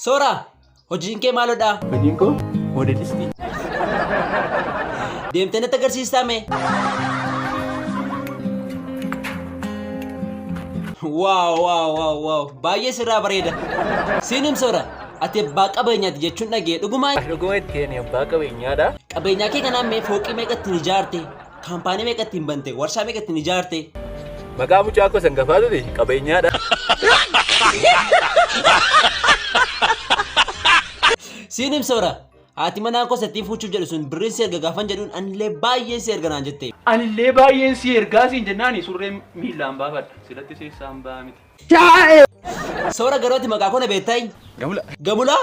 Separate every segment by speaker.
Speaker 1: Sora, hojiin kee maalodha?
Speaker 2: Hojiin koo moodelistii.
Speaker 1: Deemtee natti agarsiistame. Wow. Baay'ee sirraa bareeda. Siinim Sora, ati abbaa qabeenyaati jechuun dhagee dhugumaa?
Speaker 2: Dhuguma ittiin abbaa qabeenyaadha.
Speaker 1: Qabeenyaa kee kanaan mee fooqii meeqa ittiin ijaarte? Kaampaanii meeqa ittiin bante? Warshaa meeqa ittiin ijaarte?
Speaker 2: Maqaa mucaa koo sangafaatu qabeenyaadha.
Speaker 1: Siinim Sora, haati manaa koo sattiin fuuchuuf jedhu sun birriin si erga gaafan jedhuun anillee baay'een si erga naan jette.
Speaker 2: Anillee baay'een si ergaa siin jennaani surree miilaan baafadha. Silatti seessaan ba'a miti.
Speaker 1: Sora garooti maqaa koo na beektai?
Speaker 2: Gamula.
Speaker 1: Gamula?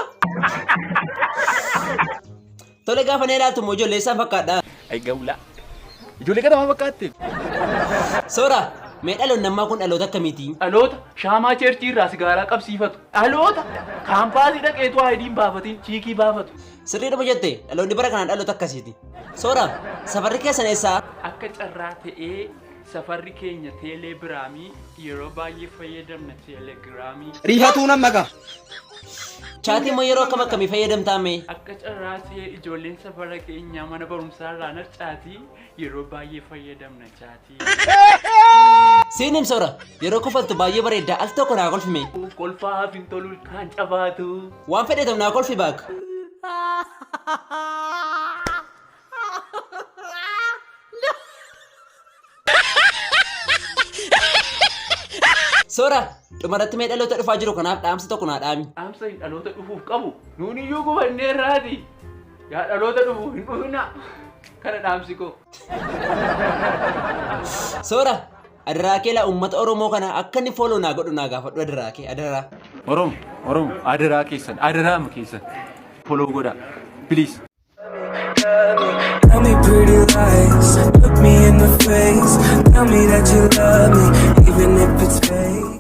Speaker 1: Tole gaafa na ilaaltu immoo ijoollee isaan fakkaadha.
Speaker 2: Ay gamula. Ijoollee kanamaa fakkaatti.
Speaker 1: Sora, mee dhaloonni ammaa kun dhaloota akkamiiti?
Speaker 2: Dhaloota shaamaa cheerchii irraa sigaaraa qabsiifatu. Dhaloota kaampaasii dhaqeetu aayidiin baafatiin chiikii baafatu.
Speaker 1: Sirriidhuma jette dhaloonni bara kanaan dhaloota akkasiiti. Sora, safarri keessan eessaa?
Speaker 2: Akka carraa ta'ee safarri keenya teelee biraamii yeroo baay'ee fayyadamna teelegiraamii.
Speaker 3: Riifatuun amma gaa.
Speaker 1: Chaatii immoo yeroo akkamii fayyadamtaame?
Speaker 2: Akka carraa ta'ee ijoolleen safara keenyaa mana barumsaa irraa chaatii yeroo baay'ee fayyadamna chaatii.
Speaker 1: Siinim Sora, yeroo kofaltu baay'ee bareedda al tokko naa kolfime.
Speaker 2: Kolfaa hafin tolu kan cabaatu.
Speaker 1: Waan fedheetam naa kolfi baak. Sora, dhumarratti mee dhaloota dhufaa jiru kanaaf dhaamsa tokko naa dhaami.
Speaker 2: Dhaamsa hin dhaloota dhufuuf qabu. Nuuni iyyuu gubannee irraati. Yaa dhaloota dhufuuf hin dhufina. Kana dhaamsi koo.
Speaker 1: Sora, adaraa kee laa uummata Oromoo kana akka inni fooloo naa godhu naa gaafadhu adaraa kee adaraa.
Speaker 2: Oromo adaraa keessan adaraama keessan follow godha please.
Speaker 4: Tell me pretty lies, look me in the face. Tell me that you love me, even if it's fake.